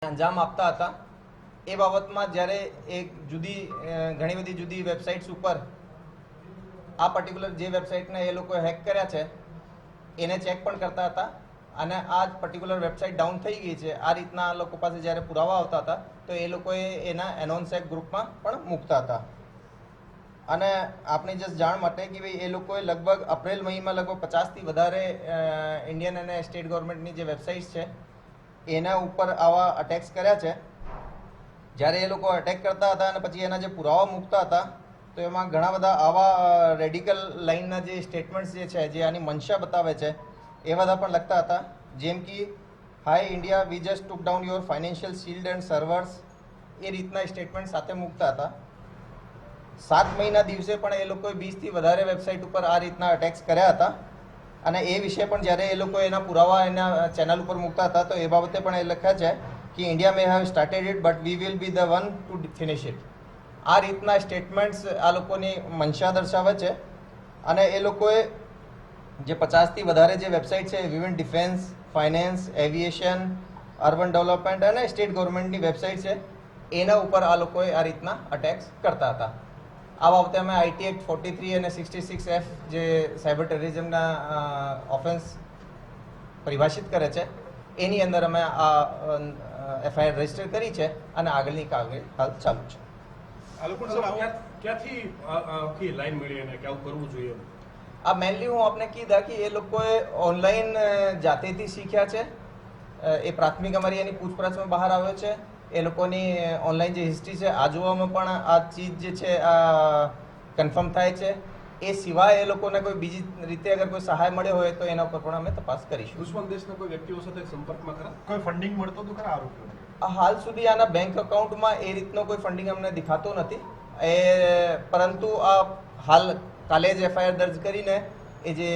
અંજામ આપતા હતા એ બાબતમાં જ્યારે એક ઘણી બધી જુદી વેબસાઇટ્સ ઉપર આ પર્ટિક્યુલર જે વેબસાઇટને એ લોકોએ હેક કર્યા છે એને ચેક પણ કરતા હતા અને આ પર્ટિક્યુલર વેબસાઇટ ડાઉન થઈ ગઈ છે આ રીતના લોકો પાસે જ્યારે પુરાવા આવતા હતા તો એ લોકોએ એના એનોન્સેક ગ્રુપમાં પણ મૂકતા હતા. અને આપણી જસ્ટ જાણ માટે કે ભાઈ એ લોકોએ લગભગ એપ્રિલ મહિનામાં લગભગ 50થી વધારે ઇન્ડિયન અને સ્ટેટ ગવર્મેન્ટની જે વેબસાઇટ્સ છે એના ઉપર આવા અટેક્સ કર્યા છે. જ્યારે એ લોકો અટેક કરતા હતા અને પછી એના જે પુરાવા મૂકતા હતા તો એમાં ઘણા બધા આવા રેડિકલ લાઇનના જે સ્ટેટમેન્ટ્સ જે છે જે આની મંશા બતાવે છે એ બધા પણ લખતા હતા. જેમ કે hi India we just took down your financial shield and servers એ રીતના સ્ટેટમેન્ટ સાથે મૂકતા હતા. 7 મહિના દિવસે પણ એ લોકોએ 20થી વધારે વેબસાઇટ ઉપર આ રીતના અટેક્સ કર્યા હતા અને એ વિશે પણ જ્યારે એ લોકો એના પુરાવા એના ચેનલ ઉપર મૂકતા હતા તો એ બાબતે પણ એ લખ્યા છે કે India May have started it but we will be the one two finish it. આ રીતના સ્ટેટમેન્ટ્સ આ લોકોની મંશા દર્શાવે છે. અને એ લોકોએ જે 50થી વધારે જે વેબસાઇટ છે વિવિન defence, finance, aviation, urban development અને સ્ટેટ ગવર્મેન્ટની વેબસાઇટ છે એના ઉપર આ લોકોએ આ રીતના અટેક્સ કરતા હતા. આ બાબતે અમે આઈટી એક્ટ 43 અને 66F જે સાયબર ટેરરિઝમના ઓફેન્સ પરિભાષિત કરે છે એની અંદર અમે આ એફઆઈઆર રજીસ્ટર કરી છે અને આગળની કાર્યવાહી હાલ ચાલુ છે. આ લોકો ક્યાંથી આખી લાઈન મળી અને કેવું કરવું જોઈએ? આ મેનલી હું આપને કીધા કે એ લોકોએ ઓનલાઈન જાતેથી શીખ્યા છે. એ પ્રાથમિક અમારી એની પૂછપરછમાં બહાર આવ્યો છે. એ લોકોની ઓનલાઈન જે હિસ્ટ્રી છે આ જોવામાં પણ આ ચીજ જે છે આ કન્ફર્મ થાય છે. એ સિવાય એ લોકોને કોઈ બીજી રીતે અગર કોઈ સહાય મળ્યો હોય તો એના ઉપર પણ અમે તપાસ કરીશું. દુશ્મન દેશના કોઈ વ્યક્તિઓ સાથે સંપર્કમાં ખરા? કોઈ ફંડિંગ મળતો હતું ખરા આરોપીઓને? હાલ સુધી આના બેંક અકાઉન્ટમાં એ રીતનો કોઈ ફંડિંગ અમને દેખાતો નથી. પરંતુ આ હાલ કાલે જ એફઆઈઆર દર્જ કરીને એ જે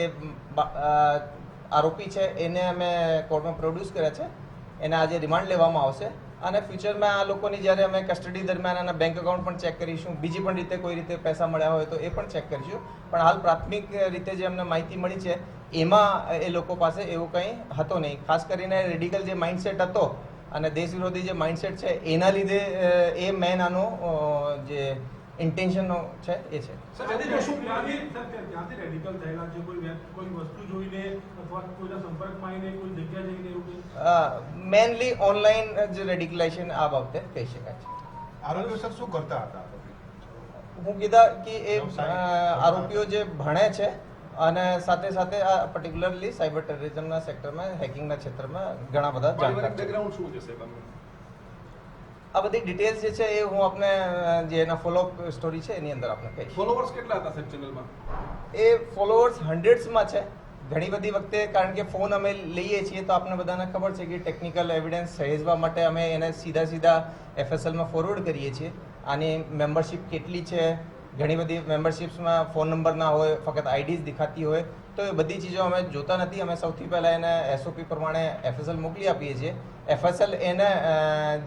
આરોપી છે એને અમે કોર્ટમાં પ્રોડ્યુસ કર્યા છે. એને આજે રિમાન્ડ લેવામાં આવશે અને ફ્યુચરમાં આ લોકોની જ્યારે અમે કસ્ટડી દરમિયાન આના બેંક અકાઉન્ટ પણ ચેક કરીશું, બીજી પણ રીતે કોઈ રીતે પૈસા મળ્યા હોય તો એ પણ ચેક કરીશું. પણ હાલ પ્રાથમિક રીતે જે અમને માહિતી મળી છે એમાં એ લોકો પાસે એવું કંઈ હતો નહીં. ખાસ કરીને રેડિકલ જે માઇન્ડસેટ હતો અને દેશ વિરોધી જે માઇન્ડસેટ છે એના લીધે એ મેન આનો જે ઇન્ટેન્શનનો છે એ છે. મેનલી ઓનલાઈન જ રેડિકલાઇઝેશન આ બાબતે કહી શકાય છે. આરોપીઓ સર શું કરતા હતા? હું કીધા કે એ આરોપીઓ જે ભણે છે અને સાથે સાથે આ પર્ટિક્યુલરલી સાયબર ટેરરિઝમના સેક્ટરમાં હેકિંગના ક્ષેત્રમાં ઘણા બધા જાણકાર છે. બેકગ્રાઉન્ડ શું છે સાહેબ? આ બધી ડિટેલ્સ જે છે એ હું આપને જે એના ફોલોઅપ સ્ટોરી છે એની અંદર આપને કહીશ. ફોલોવર્સ કેટલા હતા સાહેબ ચેનલમાં? એ ફોલોઅર્સ હન્ડ્રેડ્સમાં છે. ઘણી બધી વખતે કારણ કે ફોન અમે લઈએ છીએ તો આપણને બધાને ખબર છે કે ટેકનિકલ એવિડન્સ સહેજવા માટે અમે એને સીધા એફએસએલમાં ફોરવર્ડ કરીએ છીએ. આની મેમ્બરશિપ કેટલી છે, ઘણી બધી મેમ્બરશિપ્સમાં ફોન નંબર ના હોય, ફક્ત આઈડીઝ દેખાતી હોય તો એ બધી ચીજો અમે જોતા નથી. અમે સૌથી પહેલાં એને એસઓપી પ્રમાણે એફએસએલ મોકલી આપીએ છીએ. એફએસએલ એને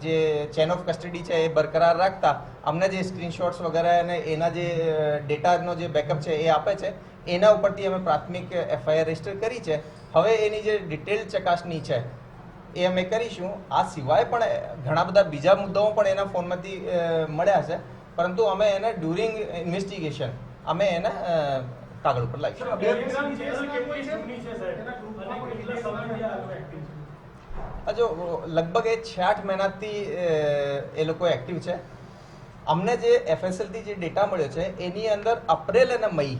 જે ચેન ઓફ કસ્ટડી છે એ બરકરાર રાખતા અમને જે સ્ક્રીનશોટ્સ વગેરે અને એના જે ડેટાનો જે બેકઅપ છે એ આપે છે. એના ઉપરથી અમે પ્રાથમિક એફઆઈઆર રજીસ્ટર કરી છે. હવે એની જે ડિટેલ ચકાસણી છે એ અમે કરીશું. આ સિવાય પણ ઘણા બધા બીજા મુદ્દાઓ પણ એના ફોનમાંથી મળ્યા છે, પરંતુ અમે એને ડ્યુરિંગ ઇન્વેસ્ટિગેશન અમે એને કાગળ ઉપર લાવીશું. જો લગભગ એ 6-8 મહિનાથી એ લોકો એક્ટિવ છે. અમને જે એફએસએલથી જે ડેટા મળ્યો છે એની અંદર એપ્રિલ અને મઈ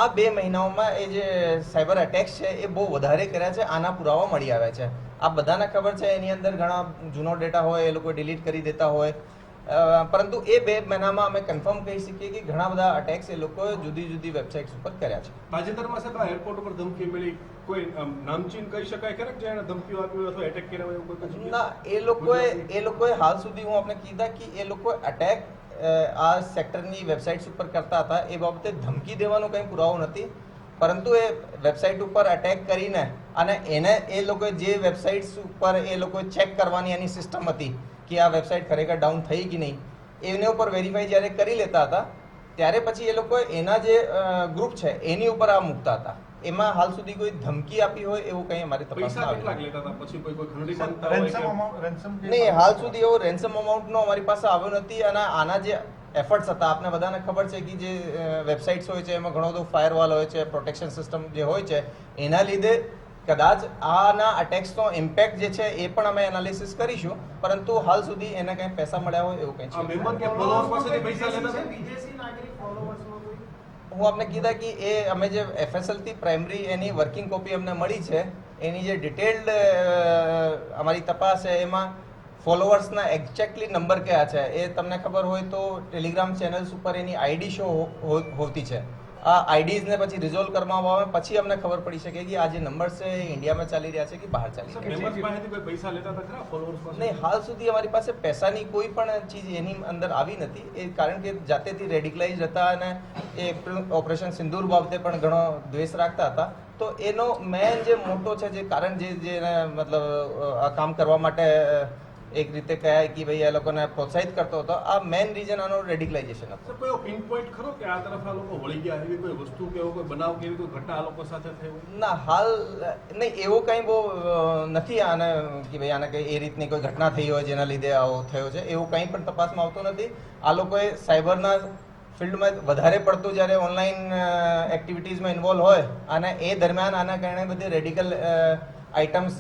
આ 2 મહિનાઓમાં એ જે સાયબર અટેક્સ છે એ બહુ વધારે કર્યા છે. આના પુરાવા મળી આવ્યા છે. આ બધાને ખબર છે એની અંદર ઘણા જૂનો ડેટા હોય એ લોકો ડિલીટ કરી દેતા હોય, પરંતુ એ 2 મહિનામાં અમે કન્ફર્મ કહી શકીએ કે ઘણા બધા અટેક્સ એ લોકોએ જુદી વેબસાઇટ્સ ઉપર કર્યા છે. તાજેતરમાં સાહેબ એરપોર્ટ ઉપર ધમકી મળી, કોઈ નામચીન કહી શકાય ખરા કે જેણે ધમકીઓ આપી અથવા એટેક કર્યા હોય એવું કોઈ? ના, એ લોકોએ હાલ સુધી હું આપને કીધા કે એ લોકો અટેક આ સેક્ટરની વેબસાઇટ્સ ઉપર કરતા હતા. એ બાબતે ધમકી દેવાનો કંઈ પુરાવો નથી, પરંતુ એ વેબસાઇટ ઉપર અટેક કરીને અને એને એ લોકોએ જે વેબસાઇટ્સ ઉપર એ લોકોએ ચેક કરવાની એની સિસ્ટમ હતી કે આ વેબસાઇટ ખરેખર ડાઉન થઈ કે નહીં એના ઉપર વેરીફાઈ જ્યારે કરી લેતા હતા ત્યારે પછી એ લોકો એના જે ગ્રુપ છે એની ઉપર આ મૂકતા હતા. એમાં હાલ સુધી કોઈ ધમકી આપી હોય એવું કંઈ અમારી પૈસા તપાસમાં કેટલાક આવ્યું લેતા હતા પછી કોઈ ખંડણી બનતા હોય કે નહીં. હાલ સુધી એવો રેન્સમ અમાઉન્ટનો અમારી પાસે આવ્યો નથી. અને આના જે એફર્ટ્સ હતા, આપને બધાને ખબર છે કે જે વેબસાઇટ્સ હોય છે એમાં ઘણો બધો ફાયરવોલ હોય છે, પ્રોટેક્શન સિસ્ટમ જે હોય છે, એના લીધે કદાચ આના અટેક્સનો ઇમ્પેક્ટ જે છે એ પણ અમે એનાલિસિસ કરીશું, પરંતુ હાલ સુધી એને કંઈ પૈસા મળ્યા હોય એવું કંઈ આ છે. મેમ્બર કે ફોલોઅર્સ પાસેથી પૈસા લેતા હતા? વિદેશી નાગરિક ફોલોવર્સમાં કોઈ હું આપને કીધા કે એ અમે જે FSL થી પ્રાઇમરી એની વર્કિંગ કોપી અમને મળી છે, એની જે ડિટેલ્ડ અમારી તપાસ છે એમાં ફોલોવર્સના એક્ઝેક્ટલી નંબર કયા છે એ તમને ખબર હોય તો ટેલિગ્રામ ચેનલ્સ ઉપર એની આઈડી શો હોતી છે. આ આઈડીઝને પછી રિઝોલ્વ કરવામાં આવે પછી અમને ખબર પડી શકે કે આ જે નંબર્સ છે એ ઇન્ડિયામાં ચાલી રહ્યા છે કે બહાર ચાલી રહ્યા છે. મેમ્બર્સ પાસેથી કોઈ પૈસા લેતા હતા ખરા ફોલોઅર્સ પાસે? નહીં, હાલ સુધી અમારી પાસે પૈસાની કોઈ પણ ચીજ એની અંદર આવી નથી. એ કારણ કે જાતેથી રેડિકલાઇઝ હતા અને એ ઓપરેશન સિંદૂર બાબતે પણ ઘણો દ્વેષ રાખતા હતા. તો એનો મેન જે મોટો છે, જે કારણ જે એને મતલબ આ કામ કરવા માટે એક રીતે કહેવાય કે ભાઈ એ લોકોને પ્રોત્સાહિત કરતો હતો, આ મેન રીઝન આનો રેડિકલાઇઝેશન હતો. સર, કોઈ પિન પોઈન્ટ ખરો કે આ તરફ આ લોકો વળી ગયા એવી કોઈ વસ્તુ કે એવો કોઈ બનાવ કે એવી કોઈ ઘટના આ લોકો સાથે થઈ હોય? ના, હાલ નહીં, એવું કંઈ બહુ નથી આને કે ભાઈ આને કંઈ એ રીતની કોઈ ઘટના થઈ હોય જેના લીધે આવો થયો છે, એવું કંઈ પણ તપાસમાં આવતું નથી. આ લોકોએ સાયબરના ફિલ્ડમાં વધારે પડતું જ્યારે ઓનલાઈન એક્ટિવિટીઝમાં ઇન્વોલ્વ હોય અને એ દરમિયાન આના કારણે બધી રેડિકલ આઇટમ્સ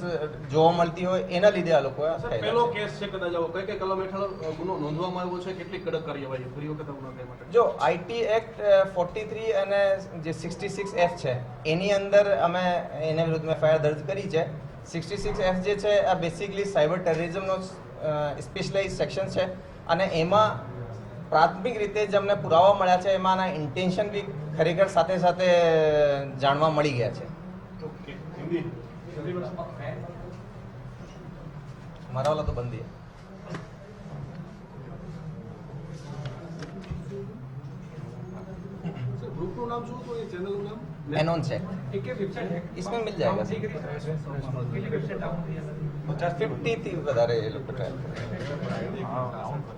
જોવા મળતી હોય એના લીધે આ લોકો સર, પહેલો કેસ છે કદાચ આવો કઈ કઈ કલમ હેઠળ ગુનો નોંધવામાં આવ્યો છે, કેટલી કડક કાર્યવાહી ફરી વખત ગુનો તે માટે? જો આઈટી એક્ટ 43 અને જે 66F છે એની અંદર અમે એના વિરુદ્ધ એફઆઈઆર દર્જ કરી છે. 66F જે છે આ બેસિકલી સાયબર ટેરરિઝમનો સ્પેશિયલાઇઝ સેક્શન છે અને એમાં પ્રાથમિક રીતે જે અમને પુરાવા મળ્યા છે એમાં આના ઇન્ટેન્શન બી ખરેખર સાથે સાથે જાણવા મળી ગયા છે. ઓકે, હિન્દી हमारा वाला तो बंद ही है. સર, ગ્રુપનું નામ શું હતું એ ચેનલનું નામ? एनॉन चेक एक वेबसाइट है इसमें मिल जाएगा. કેટલી વેબસાइट ડાઉન થઈ 50 થી વધારે એ લોકો ટ્રાય કરે.